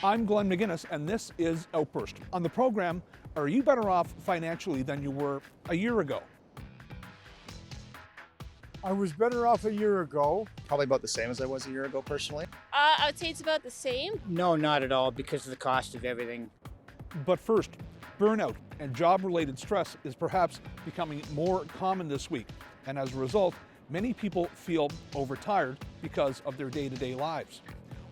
I'm Glenn McGinnis, and this is Outburst. On the program, are you better off financially than you were a year ago? I was better off a year ago. Probably about the same as I was a year ago personally. I would say it's about the same. No, not at all, because of the cost of everything. But first, burnout and job-related stress is perhaps becoming more common this week, and as a result, many people feel overtired because of their day-to-day lives.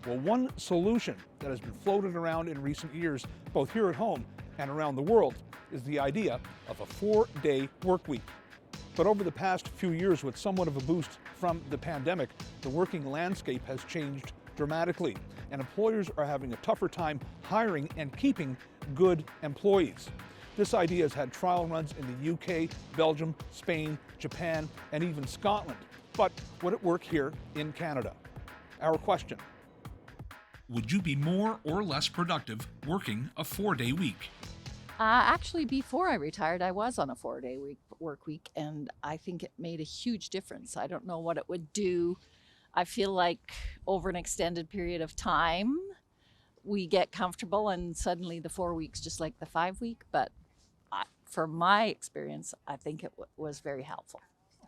Well, one solution that has been floated around in recent years, both here at home and around the world, is the idea of a 4-day work week. But over the past few years, with somewhat of a boost from the pandemic, the working landscape has changed dramatically, and employers are having a tougher time hiring and keeping good employees. This idea has had trial runs in the UK, Belgium, Spain, Japan, and even Scotland. But would it work here in Canada? Our question: would you be more or less productive working a 4-day week? Actually, before I retired, I was on a 4-day work week, and I think it made a huge difference. I don't know what it would do. I feel like over an extended period of time, we get comfortable, and suddenly the 4 weeks just like the 5 week. But from my experience, I think it was very helpful.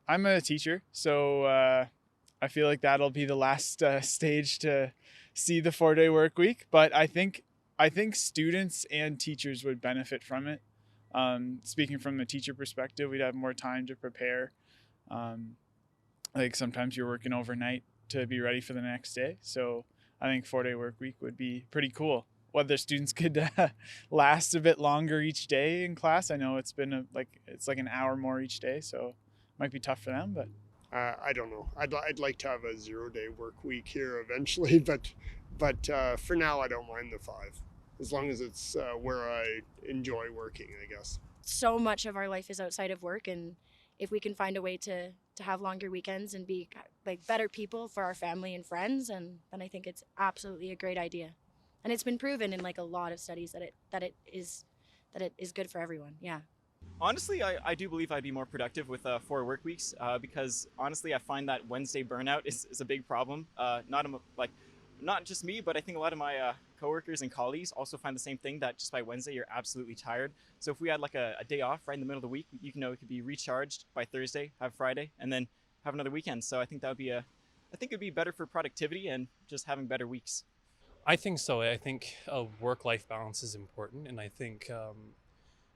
I'm a teacher, so I feel like that'll be the last stage to see the 4-day work week. But I think students and teachers would benefit from it. Speaking from the teacher perspective, we'd have more time to prepare. Like sometimes you're working overnight to be ready for the next day. So I think 4-day work week would be pretty cool. Whether students could last a bit longer each day in class. I know it's been it's like an hour more each day, so it might be tough for them, but I don't know. I'd like to have a 0-day work week here eventually, but for now I don't mind the 5, as long as it's where I enjoy working, I guess. So much of our life is outside of work, and if we can find a way to have longer weekends and be like better people for our family and friends, and then I think it's absolutely a great idea. And it's been proven in like a lot of studies that it is good for everyone. Yeah. Honestly, I do believe I'd be more productive with 4 work weeks because honestly, I find that Wednesday burnout is a big problem. Not just me, but I think a lot of my coworkers and colleagues also find the same thing, that just by Wednesday, you're absolutely tired. So if we had like a day off right in the middle of the week, you know, it could be recharged by Thursday, have Friday, and then have another weekend. So I think that would be I think it'd be better for productivity and just having better weeks. I think so. I think a work-life balance is important, and I think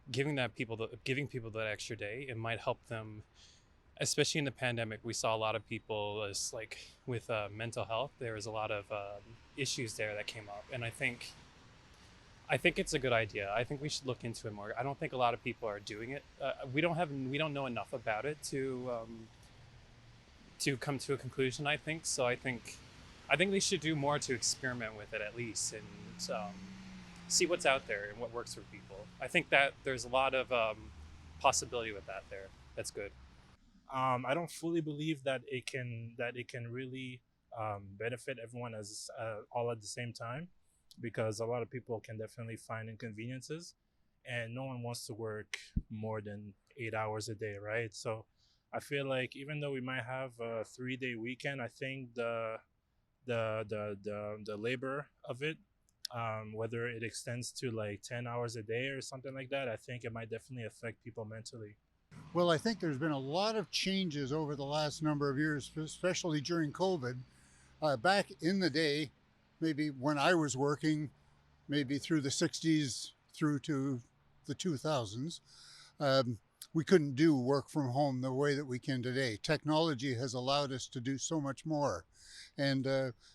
giving people that extra day, it might help them. Especially in the pandemic, we saw a lot of people with mental health. There was a lot of issues there that came up, and I think it's a good idea. I think we should look into it more. I don't think a lot of people are doing it. We don't know enough about it to come to a conclusion. I think so. I think they should do more to experiment with it at least, and see what's out there and what works for people. I think that there's a lot of possibility with that there. That's good. I don't fully believe that it can really benefit everyone as all at the same time, because a lot of people can definitely find inconveniences, and no one wants to work more than 8 hours a day, right? So I feel like even though we might have a 3-day weekend, I think the labor of it, whether it extends to like 10 hours a day or something like that, I think it might definitely affect people mentally. Well, I think there's been a lot of changes over the last number of years, especially during COVID. Back in the day, maybe when I was working, maybe through the 60s through to the 2000s, we couldn't do work from home the way that we can today. Technology has allowed us to do so much more. And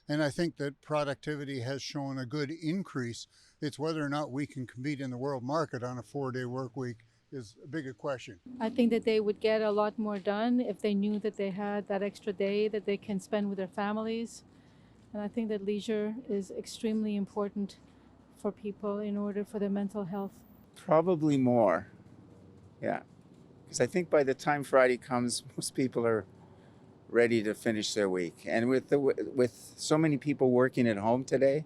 I think that productivity has shown a good increase. It's whether or not we can compete in the world market on a 4-day work week is a bigger question. I think that they would get a lot more done if they knew that they had that extra day that they can spend with their families. And I think that leisure is extremely important for people in order for their mental health. Probably more, yeah. Because I think by the time Friday comes, most people are ready to finish their week. And with so many people working at home today,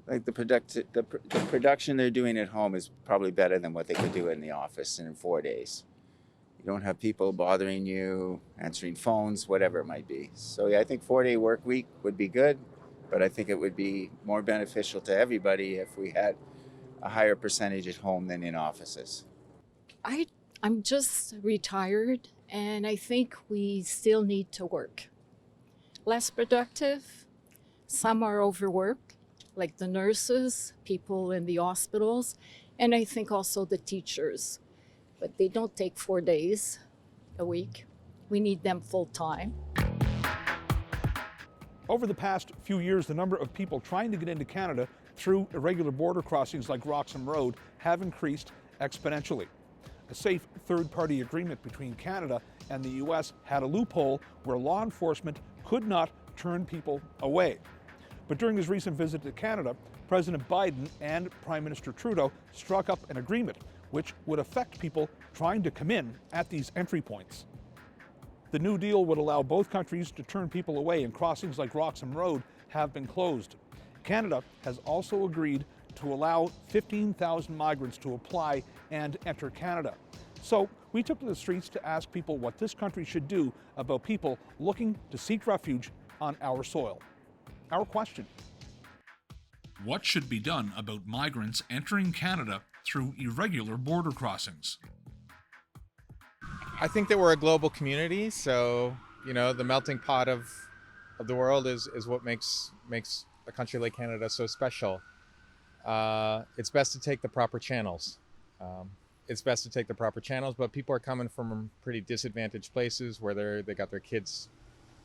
like the production they're doing at home is probably better than what they could do in the office in 4 days. You don't have people bothering you, answering phones, whatever it might be. So yeah, I think 4-day work week would be good. but I think it would be more beneficial to everybody if we had a higher percentage at home than in offices. I'm just retired, and I think we still need to work. Less productive, some are overworked, like the nurses, people in the hospitals, and I think also the teachers. But they don't take 4 days a week. We need them full time. Over the past few years, the number of people trying to get into Canada through irregular border crossings like Roxham Road have increased exponentially. A safe third-party agreement between Canada and the U.S. had a loophole where law enforcement could not turn people away. But during his recent visit to Canada, President Biden and Prime Minister Trudeau struck up an agreement which would affect people trying to come in at these entry points. The new deal would allow both countries to turn people away, and crossings like Roxham Road have been closed. Canada has also agreed to allow 15,000 migrants to apply and enter Canada. So we took to the streets to ask people what this country should do about people looking to seek refuge on our soil. Our question: what should be done about migrants entering Canada through irregular border crossings? I think that we're a global community, so the melting pot of the world is what makes a country like Canada so special. It's best to take the proper channels. But people are coming from pretty disadvantaged places where they got their kids'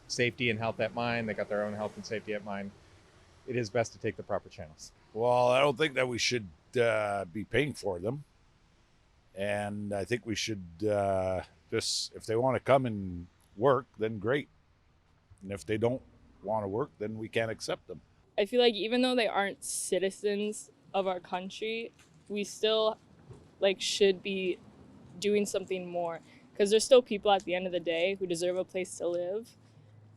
safety and health at mind. They got their own health and safety at mind. It is best to take the proper channels. Well, I don't think that we should be paying for them. And I think we should just, if they want to come and work, then great. And if they don't want to work, then we can't accept them. I feel like even though they aren't citizens of our country, we still should be doing something more, because there's still people at the end of the day who deserve a place to live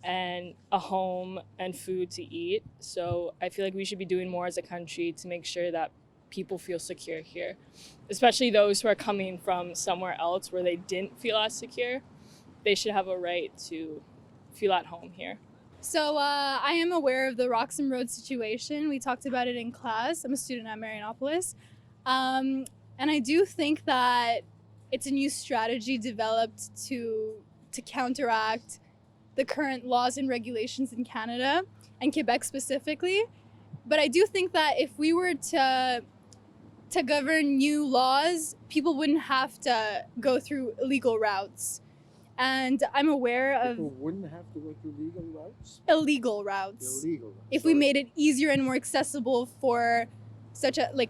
and a home and food to eat. So I feel like we should be doing more as a country to make sure that people feel secure here, especially those who are coming from somewhere else where they didn't feel as secure. They should have a right to feel at home here. So I am aware of the Roxham Road situation. We talked about it in class. I'm a student at Marianopolis. And I do think that it's a new strategy developed to counteract the current laws and regulations in Canada and Quebec specifically. But I do think that if we were to govern new laws, people wouldn't have to go through illegal routes. And I'm aware of... People wouldn't have to go through legal routes? Illegal routes. Illegal routes. If we made it easier and more accessible for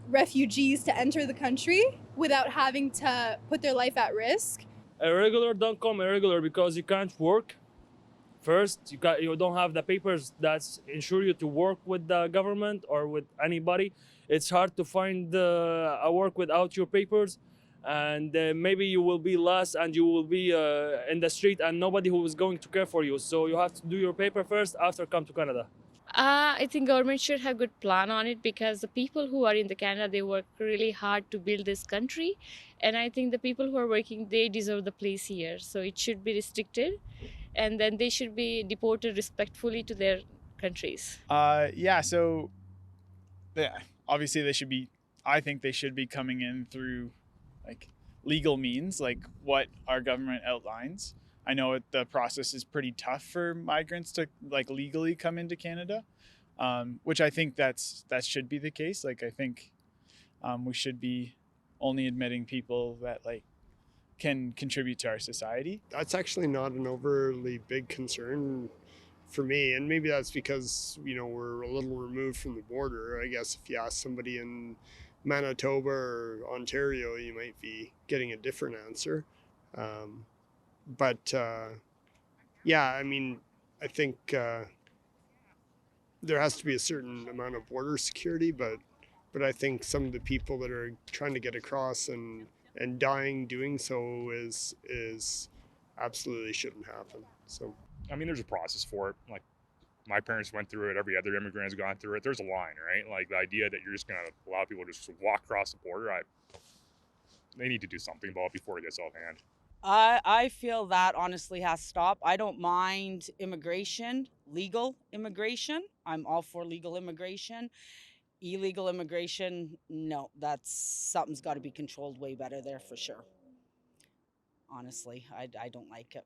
refugees to enter the country without having to put their life at risk. Irregular don't come irregular because you can't work. First, you don't have the papers that ensure you to work with the government or with anybody. It's hard to find a work without your papers, and maybe you will be lost and you will be in the street and nobody who is going to care for you. So you have to do your paper first after come to Canada. I think government should have good plan on it, because the people who are in the Canada, they work really hard to build this country, and I think the people who are working, they deserve the place here. So it should be restricted, and then they should be deported respectfully to their countries. Obviously I think they should be coming in through legal means, like what our government outlines. I know the process is pretty tough for migrants to legally come into Canada, which I think that should be the case. I think we should be only admitting people that can contribute to our society. That's actually not an overly big concern for me, and maybe that's because we're a little removed from the border. I guess if you ask somebody in Manitoba or Ontario, you might be getting a different answer. I think there has to be a certain amount of border security, but I think some of the people that are trying to get across and dying doing so is absolutely shouldn't happen. So there's a process for it. My parents went through it. Every other immigrant has gone through it. There's a line, right? The idea that you're just going to allow people to just walk across the border, they need to do something about it before it gets out of hand. I feel that honestly has to stop. I don't mind immigration legal immigration. I'm all for legal immigration. Illegal immigration, no, that's something's got to be controlled way better there for sure. Honestly, I don't like it.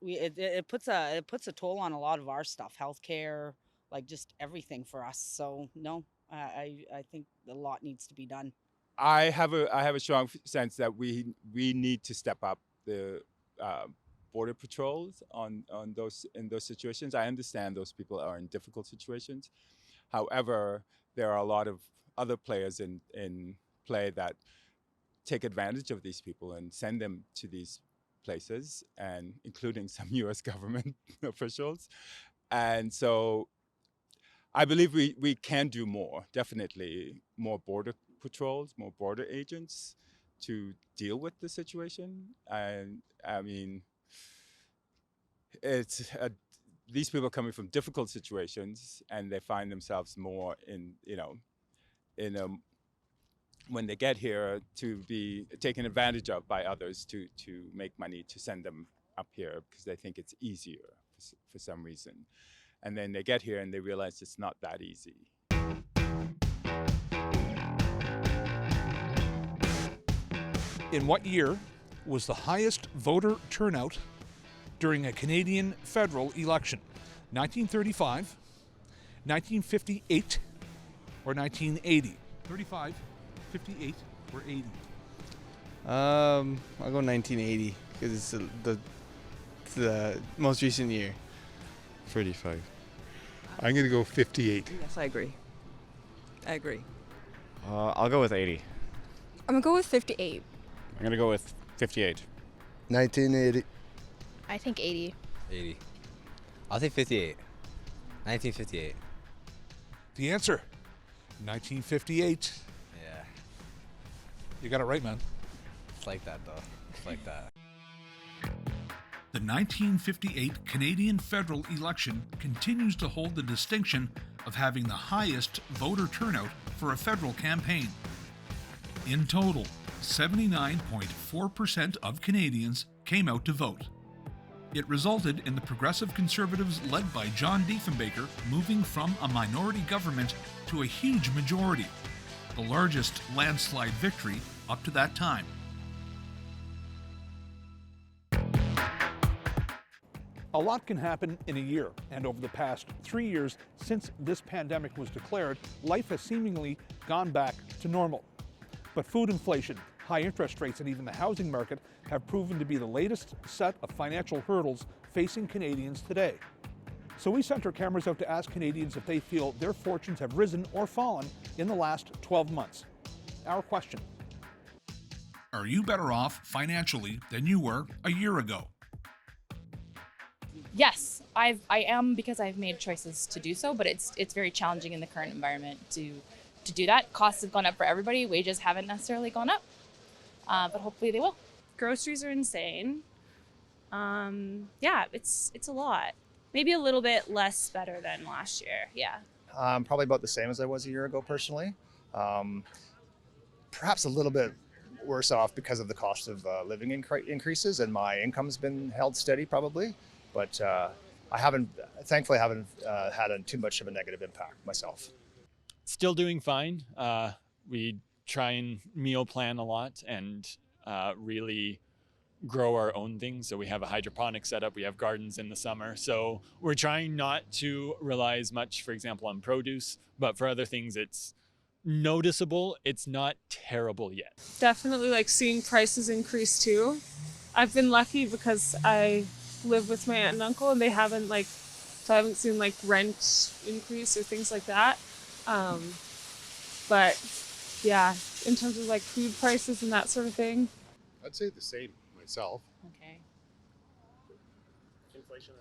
It puts a toll on a lot of our stuff, healthcare, like just everything for us. So no, I think a lot needs to be done. I have a strong sense that we need to step up the border patrols in those situations. I understand those people are in difficult situations. However, there are a lot of other players in play that take advantage of these people and send them to these places, and including some U.S. government officials. And so I believe we can do more, definitely more border patrols, more border agents to deal with the situation. And I mean, these people are coming from difficult situations, and they find themselves more in when they get here to be taken advantage of by others to make money to send them up here because they think it's easier for some reason. And then they get here and they realize it's not that easy. In what year was the highest voter turnout during a Canadian federal election? 1935, 1958, or 1980? 35, 58, or 80? I'll go 1980 because it's the most recent year. 35. I'm going to go 58. Yes, I agree. I'll go with 80. I'm going to go with 58. I'm going to go with 58. 1980. I think 80. 80. I'll take 58. 1958. The answer, 1958. Yeah. You got it right, man. It's like that, though. It's like that. The 1958 Canadian federal election continues to hold the distinction of having the highest voter turnout for a federal campaign. In total, 79.4% of Canadians came out to vote. It resulted in the Progressive Conservatives led by John Diefenbaker moving from a minority government to a huge majority, the largest landslide victory up to that time. A lot can happen in a year, and over the past 3 years since this pandemic was declared, life has seemingly gone back to normal. But food inflation, high interest rates, and even the housing market have proven to be the latest set of financial hurdles facing Canadians today. So we sent our cameras out to ask Canadians if they feel their fortunes have risen or fallen in the last 12 months. Our question: are you better off financially than you were a year ago? Yes, I am, because I've made choices to do so, but it's very challenging in the current environment to do that. Costs have gone up for everybody. Wages haven't necessarily gone up, but hopefully they will. Groceries are insane. Yeah, it's a lot. Maybe a little bit less better than last year. Yeah. Probably about the same as I was a year ago personally. Perhaps a little bit worse off because of the cost of living increases, and my income's been held steady probably. But thankfully I haven't had too much of a negative impact myself. Still doing fine. We try and meal plan a lot and really grow our own things. So we have a hydroponic setup, we have gardens in the summer. So we're trying not to rely as much, for example, on produce, but for other things it's noticeable. It's not terrible yet. Definitely like seeing prices increase too. I've been lucky because I live with my aunt and uncle, and they haven't so I haven't seen rent increase or things like that. But yeah, in terms of food prices and that sort of thing. I'd say the same myself. Okay. Inflation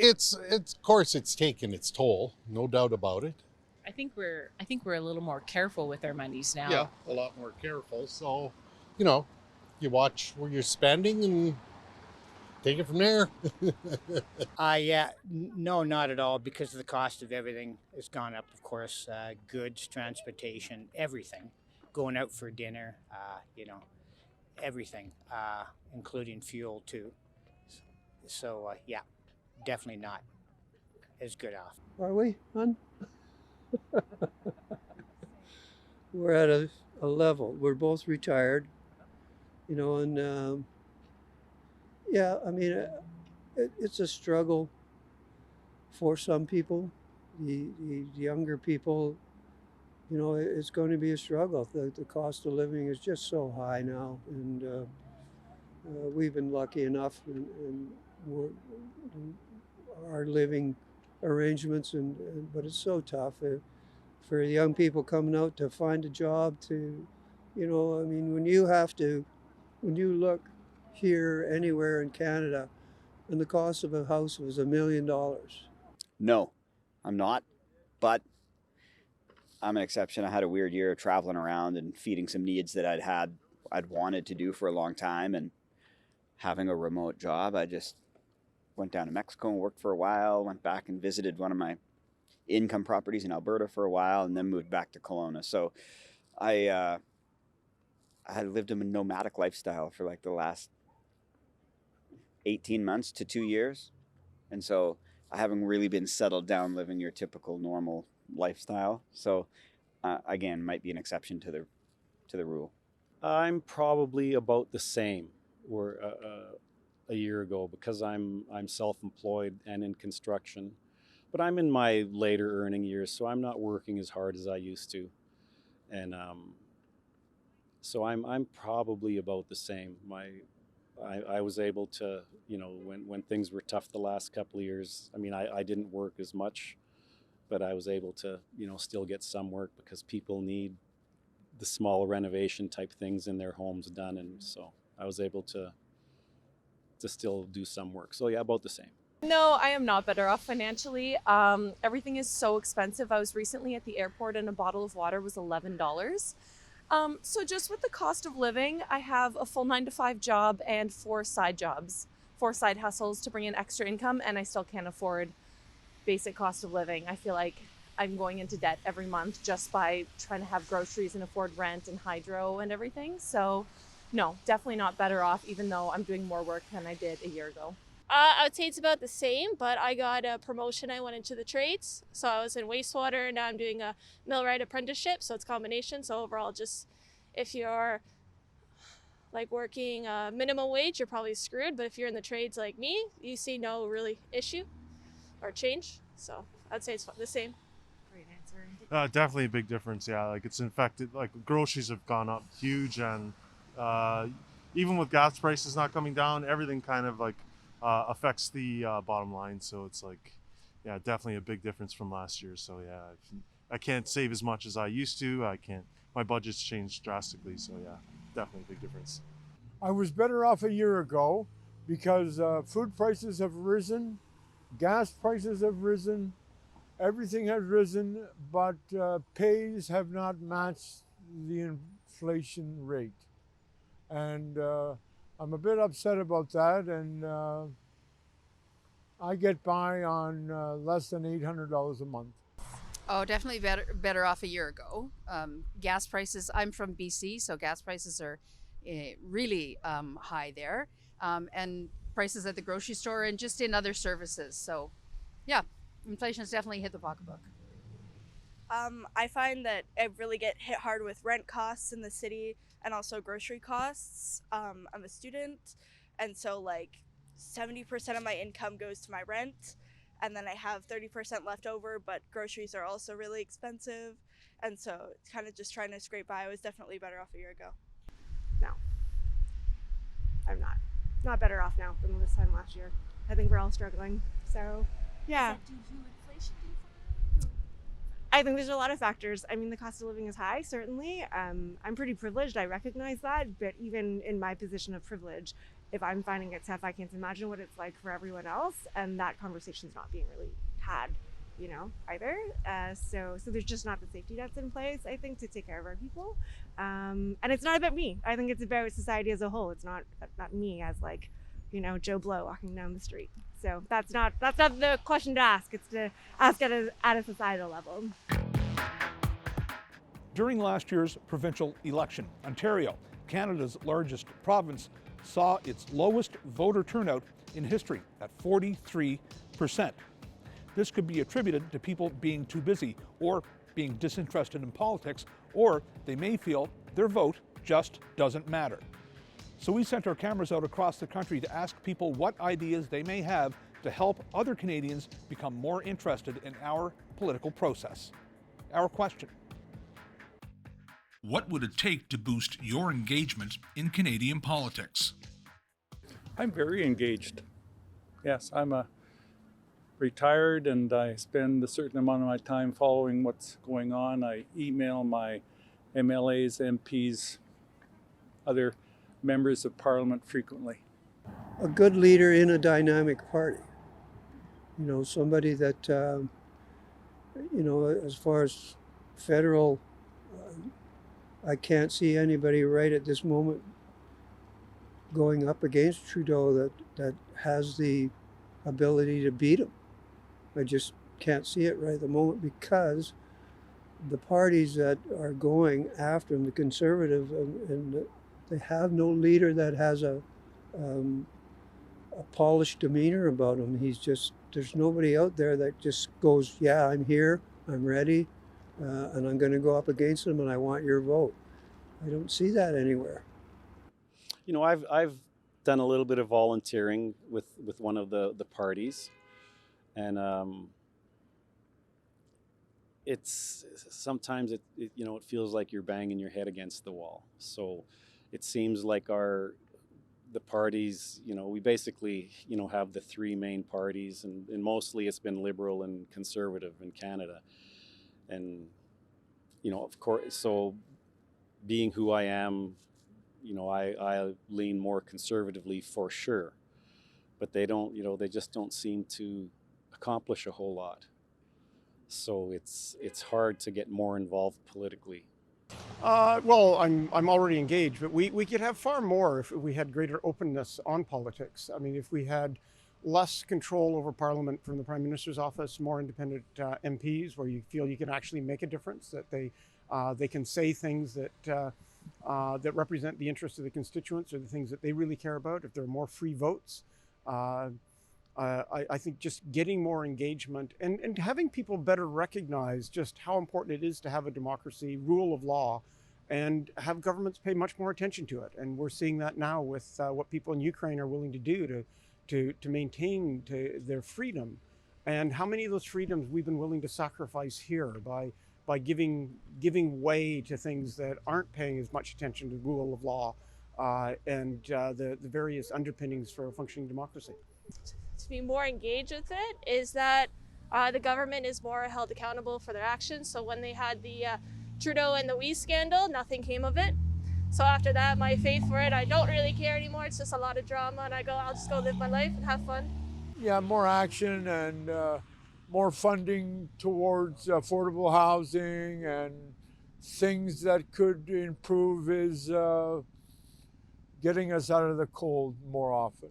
hasn't. Of course it's taken its toll, no doubt about it. I think we're a little more careful with our monies now. Yeah, a lot more careful. So, you watch where you're spending and take it from there. Yeah, no, not at all, because the cost of everything has gone up, of course. Goods, transportation, everything. Going out for dinner, everything, including fuel too. So, yeah. definitely not as good off. Are we, hon? We're at a level. We're both retired, you know, and yeah, I mean, it's a struggle for some people. The younger people, you know, it's going to be a struggle. The cost of living is just so high now, and we've been lucky enough in our living arrangements, but it's so tough for young people coming out to find a job. To, you know, I mean, when you look here anywhere in Canada, and the cost of a house was $1 million. No, I'm not, but I'm an exception. I had a weird year of traveling around and feeding some needs that I'd wanted to do for a long time, and having a remote job. I just went down to Mexico and worked for a while, went back and visited one of my income properties in Alberta for a while, and then moved back to Kelowna. So I had lived a nomadic lifestyle for like the last 18 months to 2 years. And so I haven't really been settled down living your typical normal lifestyle. So again, might be an exception to the rule. I'm probably about the same or a year ago, because I'm self-employed and in construction, but I'm in my later earning years, so I'm not working as hard as I used to, and so I'm probably about the same. I was able to, you know, when things were tough the last couple of years, I mean, I didn't work as much, but I was able to, you know, still get some work because people need the small renovation type things in their homes done, and so I was able to still do some work. So yeah, about the same. No, I am not better off financially. Everything is so expensive. I was recently at the airport and a bottle of water was $11. So just with the cost of living, I have a full 9-to-5 job and 4 side jobs, 4 side hustles to bring in extra income, and I still can't afford basic cost of living. I feel like I'm going into debt every month just by trying to have groceries and afford rent and hydro and everything. So no, definitely not better off, even though I'm doing more work than I did a year ago. I would say it's about the same, but I got a promotion. I went into the trades. So I was in wastewater, and now I'm doing a millwright apprenticeship. So it's a combination. So overall, just if you're like working minimum wage, you're probably screwed. But if you're in the trades like me, you see no really issue or change. So I'd say it's the same. Great answer. Definitely a big difference. Yeah, like it's infected. Like groceries have gone up huge, and even with gas prices not coming down, everything kind of like affects the bottom line. So it's like, yeah, definitely a big difference from last year. So yeah, I can't save as much as I used to. I can't. My budget's changed drastically. So yeah, definitely a big difference. I was better off a year ago because food prices have risen, gas prices have risen, everything has risen, but pays have not matched the inflation rate. And I'm a bit upset about that, and I get by on less than $800 a month. Oh, definitely better off a year ago. Gas prices, I'm from BC, so gas prices are really high there. And prices at the grocery store and just in other services. So yeah, inflation's definitely hit the pocketbook. I find that I really get hit hard with rent costs in the city and also grocery costs. I'm a student, and so like 70% of my income goes to my rent, and then I have 30% left over, but groceries are also really expensive, and so it's kind of just trying to scrape by. I was definitely better off a year ago. No, I'm not better off now than this time last year. I think we're all struggling, so yeah. I think there's a lot of factors. I mean, the cost of living is high, certainly. I'm pretty privileged, I recognize that, but even in my position of privilege, if I'm finding it tough, I can't imagine what it's like for everyone else, and that conversation's not being really had, you know, either. So there's just not the safety nets in place, I think, to take care of our people. And it's not about me. I think it's about society as a whole. It's not me as like, you know, Joe Blow walking down the street. So that's not the question to ask. It's to ask at a societal level. During last year's provincial election, Ontario, Canada's largest province, saw its lowest voter turnout in history at 43%. This could be attributed to people being too busy or being disinterested in politics, or they may feel their vote just doesn't matter. So we sent our cameras out across the country to ask people what ideas they may have to help other Canadians become more interested in our political process. Our question: what would it take to boost your engagement in Canadian politics? I'm very engaged. Yes, I'm retired and I spend a certain amount of my time following what's going on. I email my MLAs, MPs, other members of Parliament frequently. A good leader in a dynamic party. Somebody that, as far as federal, I can't see anybody right at this moment going up against Trudeau that has the ability to beat him. I just can't see it right at the moment because the parties that are going after him, the Conservative, and they have no leader that has a polished demeanor about him. There's nobody out there that just goes, yeah, I'm here, I'm ready, and I'm going to go up against him and I want your vote. I don't see that anywhere. I've done a little bit of volunteering with one of the parties, and it's sometimes it feels like you're banging your head against the wall. So it seems like the parties, we basically have the three main parties, and mostly it's been Liberal and Conservative in Canada, and of course, so being who I am, I lean more conservatively for sure, but they don't, they just don't seem to accomplish a whole lot. So it's hard to get more involved politically. Well, I'm already engaged, but we could have far more if we had greater openness on politics. I mean, if we had less control over Parliament from the Prime Minister's office, more independent MPs, where you feel you can actually make a difference, that they can say things that represent the interests of the constituents or the things that they really care about. If there are more free votes, I think just getting more engagement and having people better recognize just how important it is to have a democracy, rule of law, and have governments pay much more attention to it. And we're seeing that now with what people in Ukraine are willing to do to maintain their freedom, and how many of those freedoms we've been willing to sacrifice here by giving way to things that aren't paying as much attention to rule of law and the various underpinnings for a functioning democracy. To be more engaged with it is that the government is more held accountable for their actions. So when they had the Trudeau and the Wee scandal, nothing came of it. So after that, my faith for it, I don't really care anymore. It's just a lot of drama, and I'll just go live my life and have fun. Yeah, more action and more funding towards affordable housing and things that could improve his getting us out of the cold more often.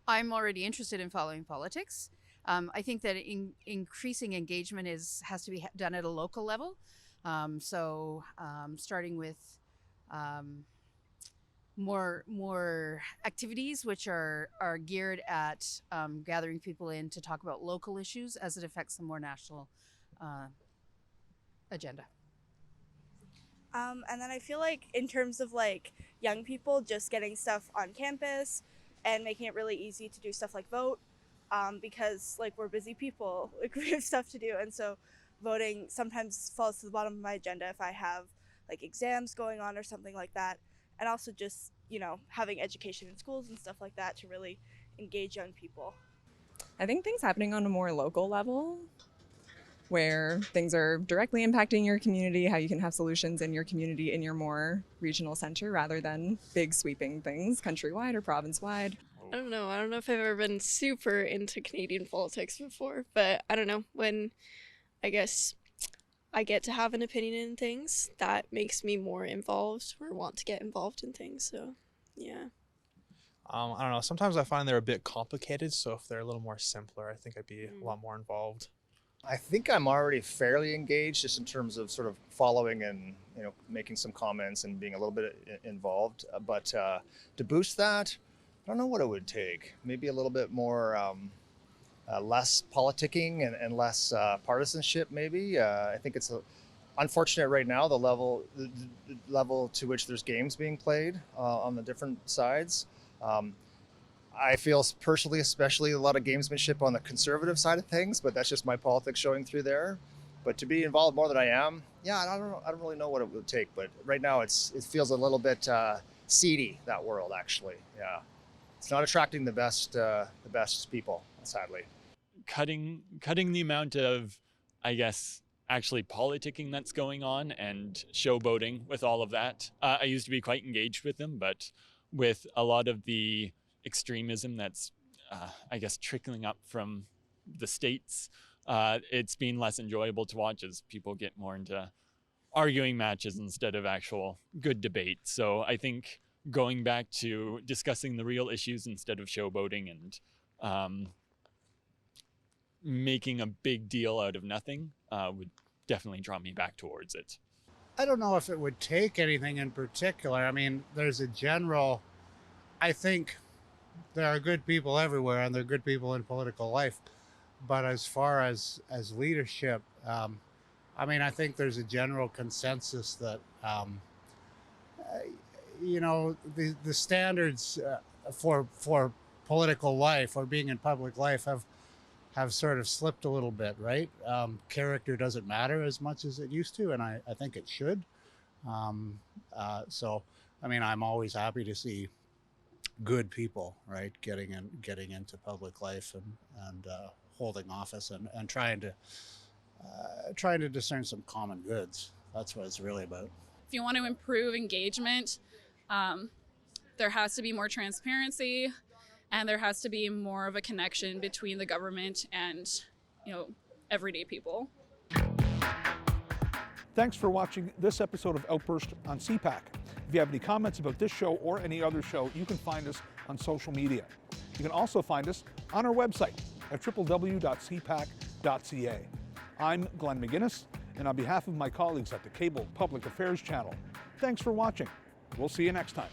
I'm already interested in following politics. I think that increasing engagement has to be done at a local level. So starting with more activities which are geared at gathering people in to talk about local issues as it affects the more national agenda. And then I feel like in terms of like young people just getting stuff on campus and making it really easy to do stuff like vote, because like we're busy people, like we have stuff to do, and so voting sometimes falls to the bottom of my agenda if I have like exams going on or something like that. And also just, having education in schools and stuff like that to really engage young people. I think things happening on a more local level where things are directly impacting your community, how you can have solutions in your community in your more regional center rather than big sweeping things countrywide or province-wide. I don't know if I've ever been super into Canadian politics before, but I don't know, when I guess I get to have an opinion in things, that makes me more involved or want to get involved in things, so yeah. I don't know, sometimes I find they're a bit complicated, so if they're a little more simpler, I think I'd be a lot more involved. I think I'm already fairly engaged just in terms of sort of following and making some comments and being a little bit involved. But to boost that, I don't know what it would take. Maybe a little bit more less politicking and less partisanship, maybe. I think it's unfortunate right now, the level to which there's games being played on the different sides. I feel personally, especially a lot of gamesmanship on the conservative side of things, but that's just my politics showing through there. But to be involved more than I am, yeah, I don't really know what it would take. But right now, it feels a little bit seedy, that world, actually. Yeah, it's not attracting the best people, sadly. Cutting the amount of, I guess, actually politicking that's going on and showboating with all of that. I used to be quite engaged with them, but with a lot of the extremism that's, I guess, trickling up from the States, it's been less enjoyable to watch as people get more into arguing matches instead of actual good debate. So I think going back to discussing the real issues instead of showboating and making a big deal out of nothing would definitely draw me back towards it. I don't know if it would take anything in particular. I mean, there's a general, I think there are good people everywhere and there are good people in political life. But as far as leadership, I mean, I think there's a general consensus that, you know, the standards for political life or being in public life have sort of slipped a little bit, right? Character doesn't matter as much as it used to, and I think it should. So, I mean, I'm always happy to see good people, right, getting into public life and holding office and trying to discern some common goods. That's what it's really about. If you want to improve engagement, there has to be more transparency, and there has to be more of a connection between the government and, you know, everyday people. Thanks for watching this episode of Outburst on CPAC. If you have any comments about this show or any other show, you can find us on social media. You can also find us on our website at www.cpac.ca. I'm Glenn McGuinness, and on behalf of my colleagues at the Cable Public Affairs Channel, thanks for watching. We'll see you next time.